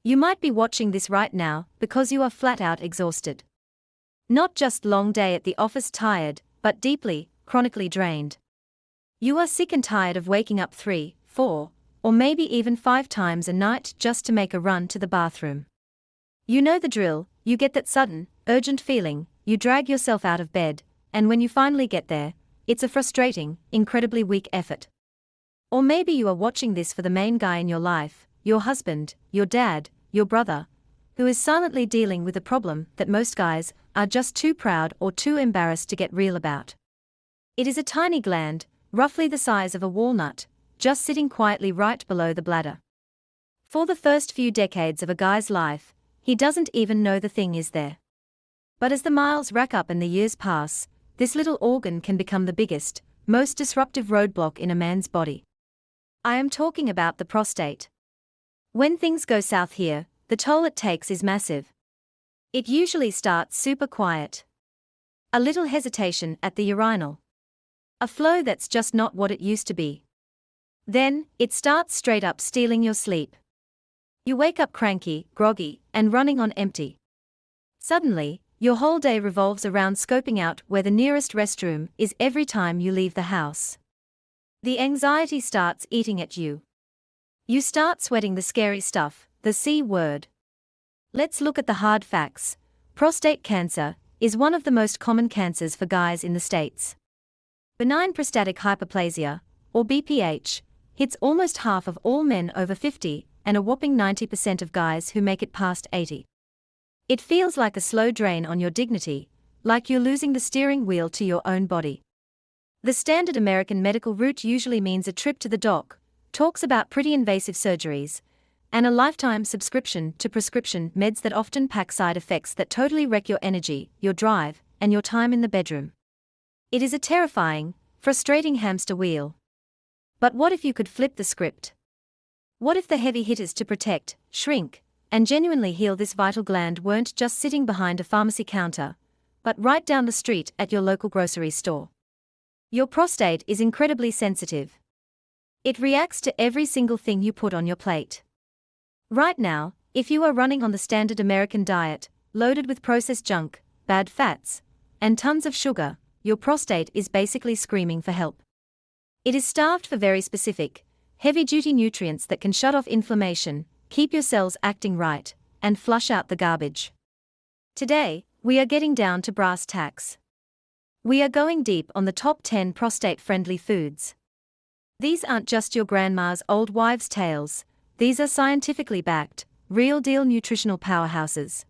You might be watching this right now because you are flat out exhausted. Not just long day at the office tired, but deeply, chronically drained. You are sick and tired of waking up 3, 4, or maybe even 5 times a night just to make a run to the bathroom. You know the drill, you get that sudden, urgent feeling, you drag yourself out of bed, and when you finally get there, it's a frustrating, incredibly weak effort. Or maybe you are watching this for the main guy in your life, your husband, your dad, your brother, who is silently dealing with a problem that most guys are just too proud or too embarrassed to get real about. It is a tiny gland, roughly the size of a walnut, just sitting quietly right below the bladder. For the first few decades of a guy's life, he doesn't even know the thing is there. But as the miles rack up and the years pass, this little organ can become the biggest, most disruptive roadblock in a man's body. I am talking about the prostate. When things go south here, the toll it takes is massive. It usually starts super quiet. A little hesitation at the urinal. A flow that's just not what it used to be. Then, it starts straight up stealing your sleep. You wake up cranky, groggy, and running on empty. Suddenly, your whole day revolves around scoping out where the nearest restroom is every time you leave the house. The anxiety starts eating at you. You start sweating the scary stuff, the C word. Let's look at the hard facts. Prostate cancer is one of the most common cancers for guys in the States. Benign prostatic hyperplasia, or BPH, hits almost half of all men over 50, and a whopping 90% of guys who make it past 80. It feels like a slow drain on your dignity, like you're losing the steering wheel to your own body. The standard American medical route usually means a trip to the doc, talks about pretty invasive surgeries, and a lifetime subscription to prescription meds that often pack side effects that totally wreck your energy, your drive, and your time in the bedroom. It is a terrifying, frustrating hamster wheel. But what if you could flip the script? What if the heavy hitters to protect, shrink, and genuinely heal this vital gland weren't just sitting behind a pharmacy counter, but right down the street at your local grocery store? Your prostate is incredibly sensitive. It reacts to every single thing you put on your plate. Right now, if you are running on the standard American diet, loaded with processed junk, bad fats, and tons of sugar, your prostate is basically screaming for help. It is starved for very specific, heavy-duty nutrients that can shut off inflammation, keep your cells acting right, and flush out the garbage. Today, we are getting down to brass tacks. We are going deep on the top 10 prostate-friendly foods. These aren't just your grandma's old wives' tales, these are scientifically backed, real-deal nutritional powerhouses.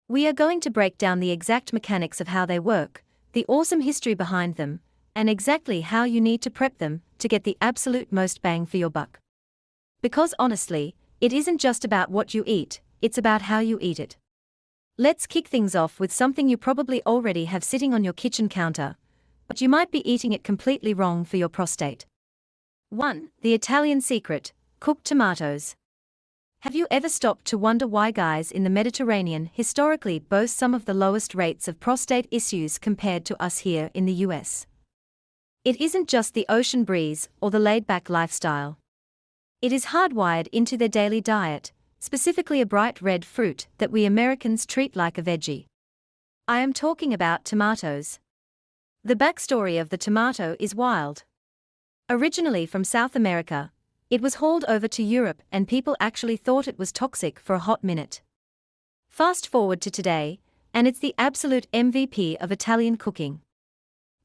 We are going to break down the exact mechanics of how they work, the awesome history behind them, and exactly how you need to prep them to get the absolute most bang for your buck. Because honestly, it isn't just about what you eat, it's about how you eat it. Let's kick things off with something you probably already have sitting on your kitchen counter, but you might be eating it completely wrong for your prostate. 1. The Italian secret: cooked tomatoes. Have you ever stopped to wonder why guys in the Mediterranean historically boast some of the lowest rates of prostate issues compared to us here in the US? It isn't just the ocean breeze or the laid-back lifestyle. It is hardwired into their daily diet, specifically a bright red fruit that we Americans treat like a veggie. I am talking about tomatoes. The backstory of the tomato is wild. Originally from South America, it was hauled over to Europe and people actually thought it was toxic for a hot minute. Fast forward to today, and it's the absolute MVP of Italian cooking.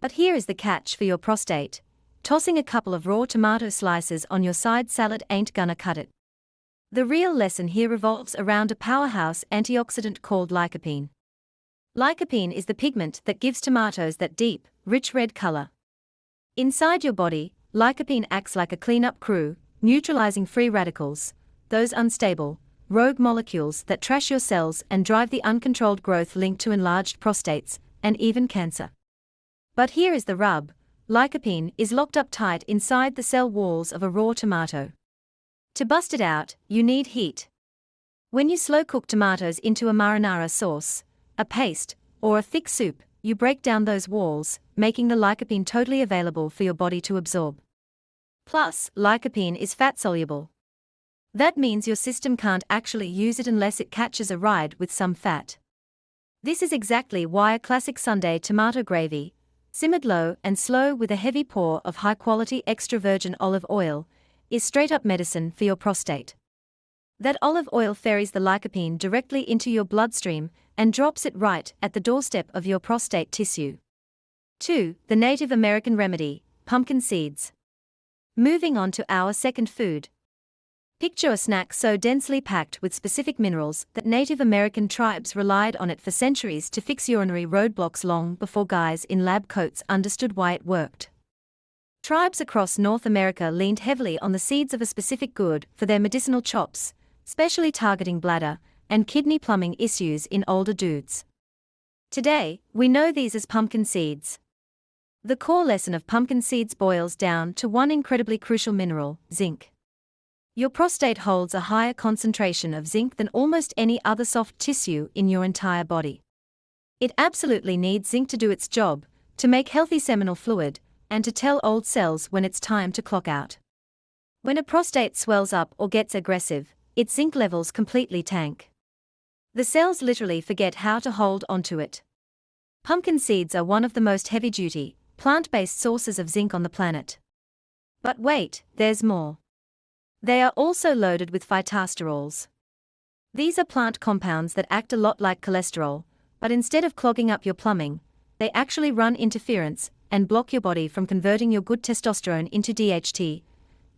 But here is the catch for your prostate: tossing a couple of raw tomato slices on your side salad ain't gonna cut it. The real lesson here revolves around a powerhouse antioxidant called lycopene. Lycopene is the pigment that gives tomatoes that deep, rich red color. Inside your body, lycopene acts like a cleanup crew, neutralizing free radicals, those unstable, rogue molecules that trash your cells and drive the uncontrolled growth linked to enlarged prostates, and even cancer. But here is the rub: lycopene is locked up tight inside the cell walls of a raw tomato. To bust it out, you need heat. When you slow cook tomatoes into a marinara sauce, a paste, or a thick soup, you break down those walls, making the lycopene totally available for your body to absorb. Plus, lycopene is fat-soluble. That means your system can't actually use it unless it catches a ride with some fat. This is exactly why a classic Sunday tomato gravy, simmered low and slow with a heavy pour of high-quality extra virgin olive oil, is straight-up medicine for your prostate. That olive oil ferries the lycopene directly into your bloodstream and drops it right at the doorstep of your prostate tissue. 2. The Native American remedy, pumpkin seeds. Moving on to our second food. Picture a snack so densely packed with specific minerals that Native American tribes relied on it for centuries to fix urinary roadblocks long before guys in lab coats understood why it worked. Tribes across North America leaned heavily on the seeds of a specific gourd for their medicinal chops, specially targeting bladder and kidney plumbing issues in older dudes. Today, we know these as pumpkin seeds. The core lesson of pumpkin seeds boils down to one incredibly crucial mineral, zinc. Your prostate holds a higher concentration of zinc than almost any other soft tissue in your entire body. It absolutely needs zinc to do its job, to make healthy seminal fluid, and to tell old cells when it's time to clock out. When a prostate swells up or gets aggressive, its zinc levels completely tank. The cells literally forget how to hold onto it. Pumpkin seeds are one of the most heavy-duty, plant-based sources of zinc on the planet. But wait, there's more. They are also loaded with phytosterols. These are plant compounds that act a lot like cholesterol, but instead of clogging up your plumbing, they actually run interference and block your body from converting your good testosterone into DHT,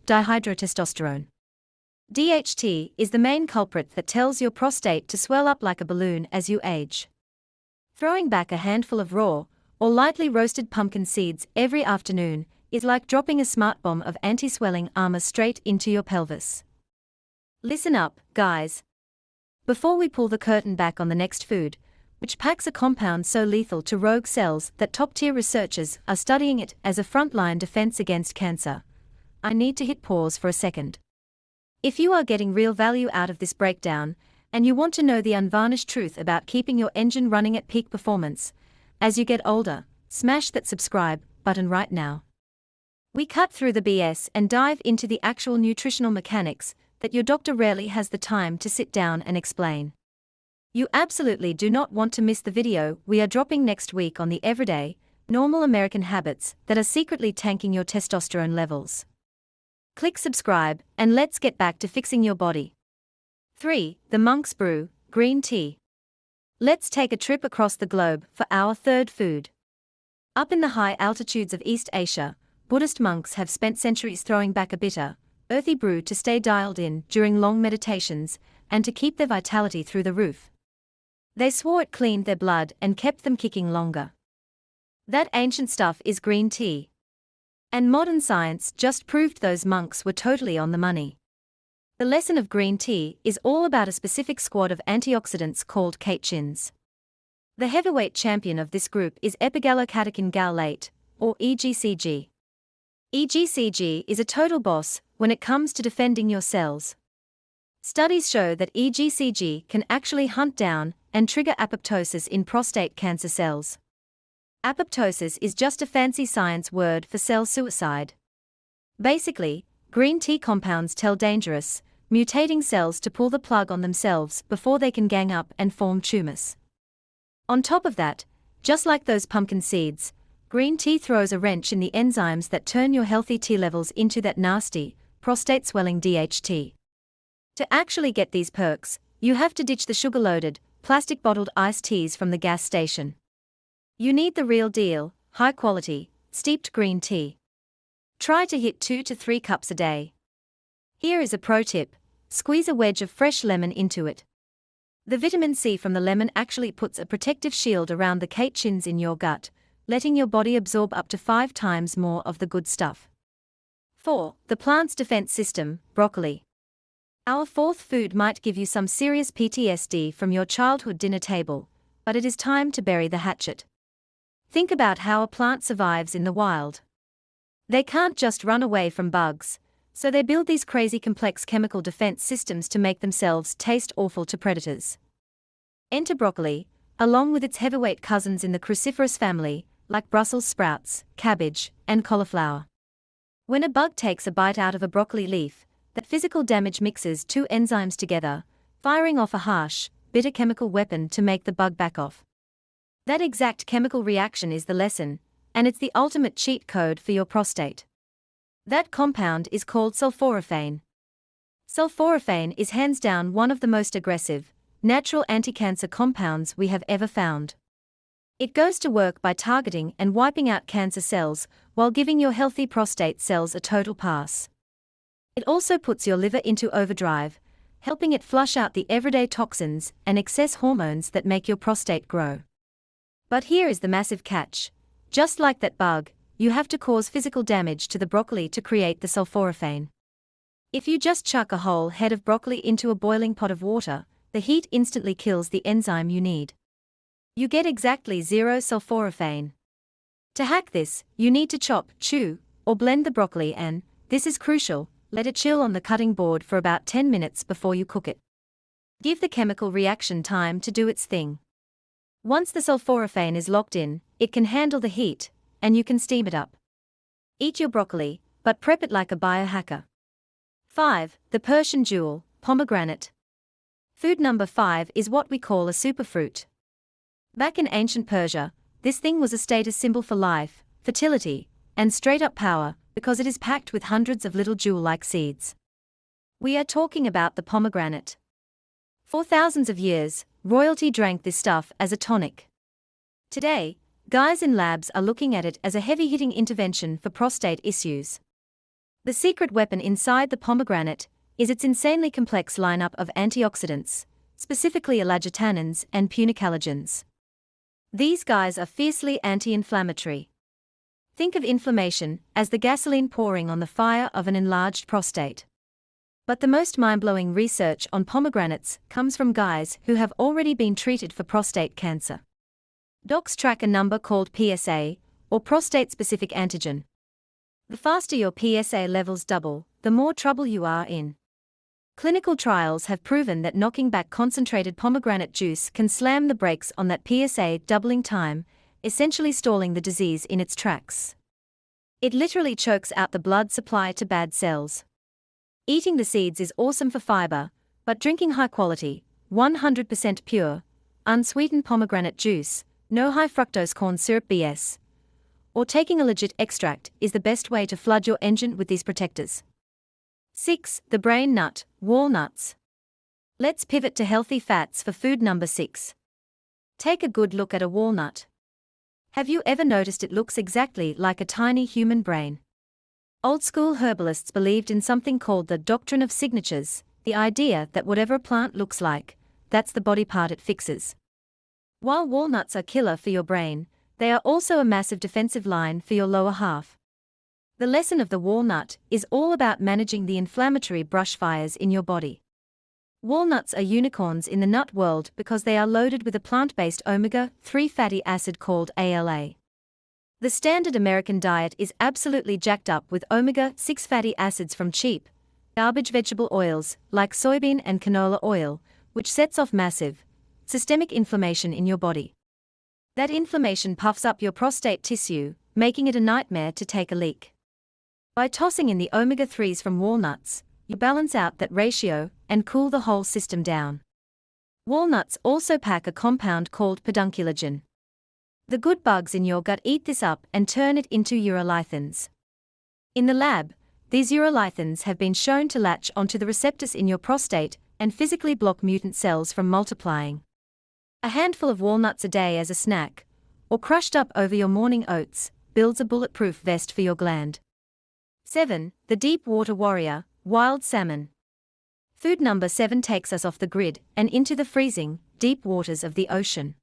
dihydrotestosterone. DHT is the main culprit that tells your prostate to swell up like a balloon as you age. Throwing back a handful of raw or lightly roasted pumpkin seeds every afternoon is like dropping a smart bomb of anti-swelling armor straight into your pelvis. Listen up, guys. Before we pull the curtain back on the next food, which packs a compound so lethal to rogue cells that top-tier researchers are studying it as a frontline defense against cancer, I need to hit pause for a second. If you are getting real value out of this breakdown, and you want to know the unvarnished truth about keeping your engine running at peak performance as you get older, smash that subscribe button right now. We cut through the BS and dive into the actual nutritional mechanics that your doctor rarely has the time to sit down and explain. You absolutely do not want to miss the video we are dropping next week on the everyday, normal American habits that are secretly tanking your testosterone levels. Click subscribe and let's get back to fixing your body. 3. The Monk's Brew, green tea. Let's take a trip across the globe for our third food. Up in the high altitudes of East Asia, Buddhist monks have spent centuries throwing back a bitter, earthy brew to stay dialed in during long meditations and to keep their vitality through the roof. They swore it cleaned their blood and kept them kicking longer. That ancient stuff is green tea. And modern science just proved those monks were totally on the money. The lesson of green tea is all about a specific squad of antioxidants called catechins. The heavyweight champion of this group is epigallocatechin gallate, or EGCG. EGCG is a total boss when it comes to defending your cells. Studies show that EGCG can actually hunt down and trigger apoptosis in prostate cancer cells. Apoptosis is just a fancy science word for cell suicide. Basically, green tea compounds tell dangerous, mutating cells to pull the plug on themselves before they can gang up and form tumors. On top of that, just like those pumpkin seeds, green tea throws a wrench in the enzymes that turn your healthy T levels into that nasty, prostate-swelling DHT. To actually get these perks, you have to ditch the sugar-loaded, plastic-bottled iced teas from the gas station. You need the real deal, high-quality, steeped green tea. Try to hit 2 to 3 cups a day. Here is a pro tip: squeeze a wedge of fresh lemon into it. The vitamin C from the lemon actually puts a protective shield around the catechins in your gut, letting your body absorb up to 5 times more of the good stuff. 4. The plant's defense system, broccoli. Our fourth food might give you some serious PTSD from your childhood dinner table, but it is time to bury the hatchet. Think about how a plant survives in the wild. They can't just run away from bugs, so they build these crazy complex chemical defense systems to make themselves taste awful to predators. Enter broccoli, along with its heavyweight cousins in the cruciferous family, like Brussels sprouts, cabbage, and cauliflower. When a bug takes a bite out of a broccoli leaf, That physical damage mixes two enzymes together, firing off a harsh, bitter chemical weapon to make the bug back off. That exact chemical reaction is the lesson, and it's the ultimate cheat code for your prostate. That compound is called sulforaphane. Sulforaphane is hands down one of the most aggressive, natural anti-cancer compounds we have ever found. It goes to work by targeting and wiping out cancer cells while giving your healthy prostate cells a total pass. It also puts your liver into overdrive, helping it flush out the everyday toxins and excess hormones that make your prostate grow. But here is the massive catch. Just like that bug, you have to cause physical damage to the broccoli to create the sulforaphane. If you just chuck a whole head of broccoli into a boiling pot of water, the heat instantly kills the enzyme you need. You get exactly 0 sulforaphane. To hack this, you need to chop, chew, or blend the broccoli and, this is crucial, let it chill on the cutting board for about 10 minutes before you cook it. Give the chemical reaction time to do its thing. Once the sulforaphane is locked in, it can handle the heat, and you can steam it up. Eat your broccoli, but prep it like a biohacker. 5. The Persian jewel, pomegranate. Food number 5 is what we call a superfruit. Back in ancient Persia, this thing was a status symbol for life, fertility, and straight-up power, because it is packed with hundreds of little jewel-like seeds. We are talking about the pomegranate. For thousands of years, royalty drank this stuff as a tonic. Today, guys in labs are looking at it as a heavy-hitting intervention for prostate issues. The secret weapon inside the pomegranate is its insanely complex lineup of antioxidants, specifically elagitannins and punicalagins. These guys are fiercely anti-inflammatory. Think of inflammation as the gasoline pouring on the fire of an enlarged prostate. But the most mind-blowing research on pomegranates comes from guys who have already been treated for prostate cancer. Docs track a number called PSA, or prostate-specific antigen. The faster your PSA levels double, the more trouble you are in. Clinical trials have proven that knocking back concentrated pomegranate juice can slam the brakes on that PSA doubling time, essentially stalling the disease in its tracks. It literally chokes out the blood supply to bad cells. Eating the seeds is awesome for fiber, but drinking high-quality, 100% pure, unsweetened pomegranate juice, no high-fructose corn syrup BS, or taking a legit extract is the best way to flood your engine with these protectors. 6. The brain nut, walnuts. Let's pivot to healthy fats for food number 6. Take a good look at a walnut. Have you ever noticed it looks exactly like a tiny human brain? Old-school herbalists believed in something called the doctrine of signatures, the idea that whatever a plant looks like, that's the body part it fixes. While walnuts are killer for your brain, they are also a massive defensive line for your lower half. The lesson of the walnut is all about managing the inflammatory brush fires in your body. Walnuts are unicorns in the nut world because they are loaded with a plant-based omega-3 fatty acid called ALA. The standard American diet is absolutely jacked up with omega-6 fatty acids from cheap, garbage vegetable oils like soybean and canola oil, which sets off massive, systemic inflammation in your body. That inflammation puffs up your prostate tissue, making it a nightmare to take a leak. By tossing in the omega-3s from walnuts, you balance out that ratio and cool the whole system down. Walnuts also pack a compound called pedunculagen. The good bugs in your gut eat this up and turn it into urolithins. In the lab, these urolithins have been shown to latch onto the receptors in your prostate and physically block mutant cells from multiplying. A handful of walnuts a day as a snack, or crushed up over your morning oats, builds a bulletproof vest for your gland. 7. The deep water warrior, wild salmon. Food number 7 takes us off the grid and into the freezing, deep waters of the ocean.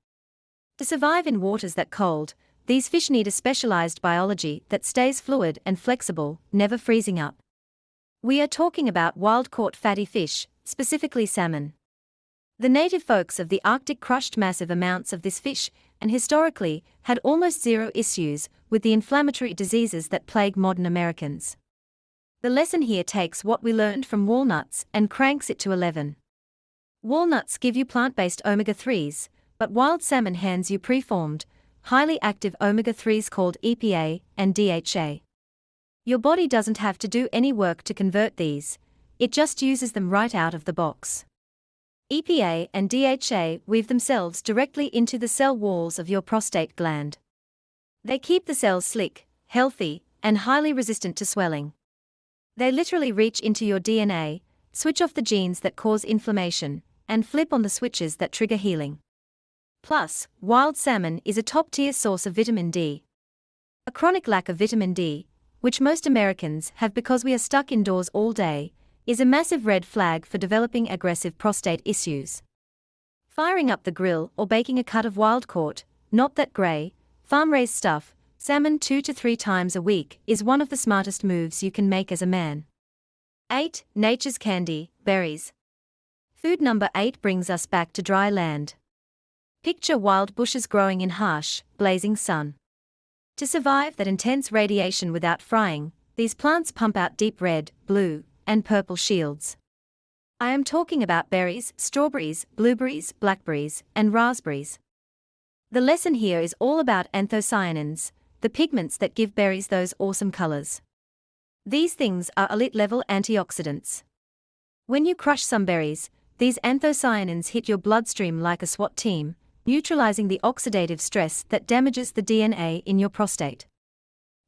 To survive in waters that cold, these fish need a specialized biology that stays fluid and flexible, never freezing up. We are talking about wild-caught fatty fish, specifically salmon. The native folks of the Arctic crushed massive amounts of this fish and historically had almost zero issues with the inflammatory diseases that plague modern Americans. The lesson here takes what we learned from walnuts and cranks it to 11. Walnuts give you plant-based omega-3s, but wild salmon hands you preformed, highly active omega-3s called EPA and DHA. Your body doesn't have to do any work to convert these, it just uses them right out of the box. EPA and DHA weave themselves directly into the cell walls of your prostate gland. They keep the cells slick, healthy, and highly resistant to swelling. They literally reach into your DNA, switch off the genes that cause inflammation, and flip on the switches that trigger healing. Plus, wild salmon is a top-tier source of vitamin D. A chronic lack of vitamin D, which most Americans have because we are stuck indoors all day, is a massive red flag for developing aggressive prostate issues. Firing up the grill or baking a cut of wild-caught, not that grey, farm-raised stuff, salmon 2 to 3 times a week is one of the smartest moves you can make as a man. 8. Nature's candy, berries. Food number 8 brings us back to dry land. Picture wild bushes growing in harsh, blazing sun. To survive that intense radiation without frying, these plants pump out deep red, blue, and purple shields. I am talking about berries, strawberries, blueberries, blackberries, and raspberries. The lesson here is all about anthocyanins, the pigments that give berries those awesome colors. These things are elite-level antioxidants. When you crush some berries, these anthocyanins hit your bloodstream like a SWAT team, neutralizing the oxidative stress that damages the DNA in your prostate.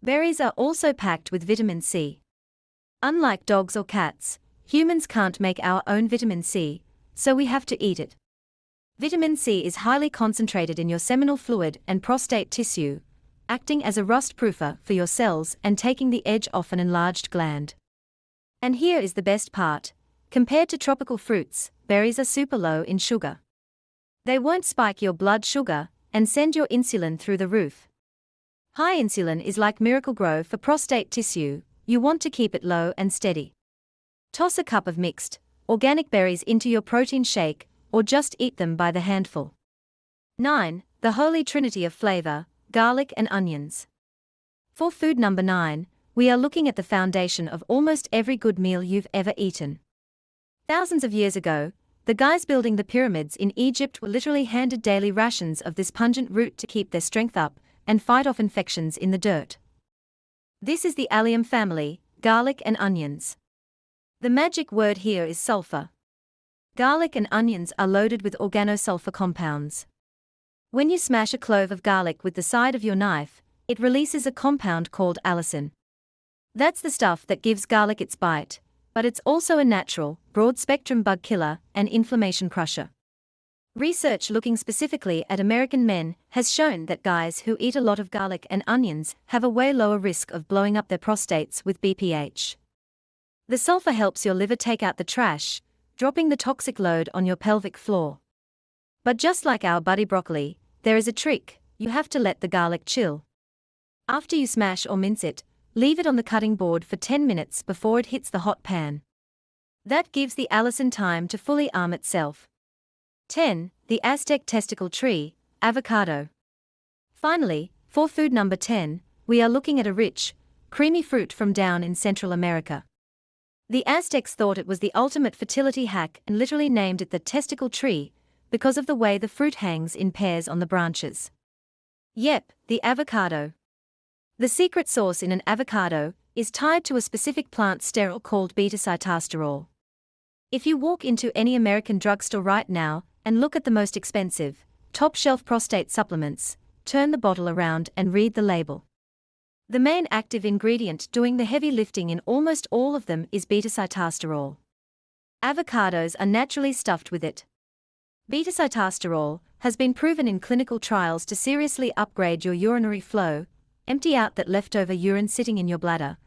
Berries are also packed with vitamin C. Unlike dogs or cats, humans can't make our own vitamin C, so we have to eat it. Vitamin C is highly concentrated in your seminal fluid and prostate tissue, acting as a rust-proofer for your cells and taking the edge off an enlarged gland. And here is the best part: compared to tropical fruits, berries are super low in sugar. They won't spike your blood sugar and send your insulin through the roof. High insulin is like Miracle-Gro for prostate tissue. You want to keep it low and steady. Toss a cup of mixed, organic berries into your protein shake, or just eat them by the handful. 9. The holy trinity of flavor, garlic and onions. For food number 9, we are looking at the foundation of almost every good meal you've ever eaten. Thousands of years ago, the guys building the pyramids in Egypt were literally handed daily rations of this pungent root to keep their strength up and fight off infections in the dirt. This is the allium family, garlic and onions. The magic word here is sulfur. Garlic and onions are loaded with organosulfur compounds. When you smash a clove of garlic with the side of your knife, it releases a compound called allicin. That's the stuff that gives garlic its bite, but it's also a natural, broad-spectrum bug killer and inflammation crusher. Research looking specifically at American men has shown that guys who eat a lot of garlic and onions have a way lower risk of blowing up their prostates with BPH. The sulfur helps your liver take out the trash, dropping the toxic load on your pelvic floor. But just like our buddy broccoli, there is a trick: you have to let the garlic chill. After you smash or mince it, leave it on the cutting board for 10 minutes before it hits the hot pan. That gives the allicin time to fully arm itself. 10. The Aztec testicle tree, avocado. Finally, for food number 10, we are looking at a rich, creamy fruit from down in Central America. The Aztecs thought it was the ultimate fertility hack and literally named it the testicle tree because of the way the fruit hangs in pairs on the branches. Yep, the avocado. The secret sauce in an avocado is tied to a specific plant sterol called beta-sitosterol. If you walk into any American drugstore right now and look at the most expensive, top-shelf prostate supplements, turn the bottle around and read the label. The main active ingredient doing the heavy lifting in almost all of them is beta-sitosterol. Avocados are naturally stuffed with it. Beta-sitosterol has been proven in clinical trials to seriously upgrade your urinary flow, empty out that leftover urine sitting in your bladder,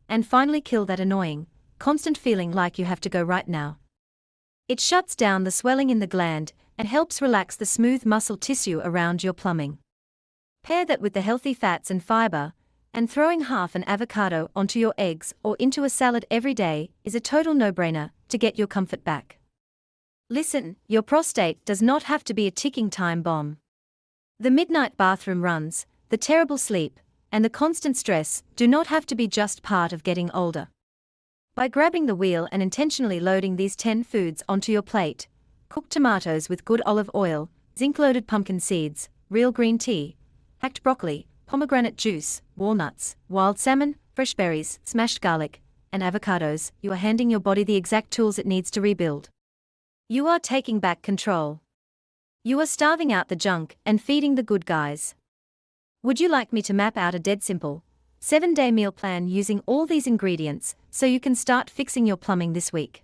and finally kill that annoying, constant feeling like you have to go right now. It shuts down the swelling in the gland and helps relax the smooth muscle tissue around your plumbing. Pair that with the healthy fats and fiber, and throwing half an avocado onto your eggs or into a salad every day is a total no-brainer to get your comfort back. Listen, your prostate does not have to be a ticking time bomb. The midnight bathroom runs, the terrible sleep, and the constant stress do not have to be just part of getting older. By grabbing the wheel and intentionally loading these 10 foods onto your plate: cooked tomatoes with good olive oil, zinc-loaded pumpkin seeds, real green tea, hacked broccoli, pomegranate juice, walnuts, wild salmon, fresh berries, smashed garlic, and avocados, you are handing your body the exact tools it needs to rebuild. You are taking back control. You are starving out the junk and feeding the good guys. Would you like me to map out a dead simple 7-day meal plan using all these ingredients so you can start fixing your plumbing this week?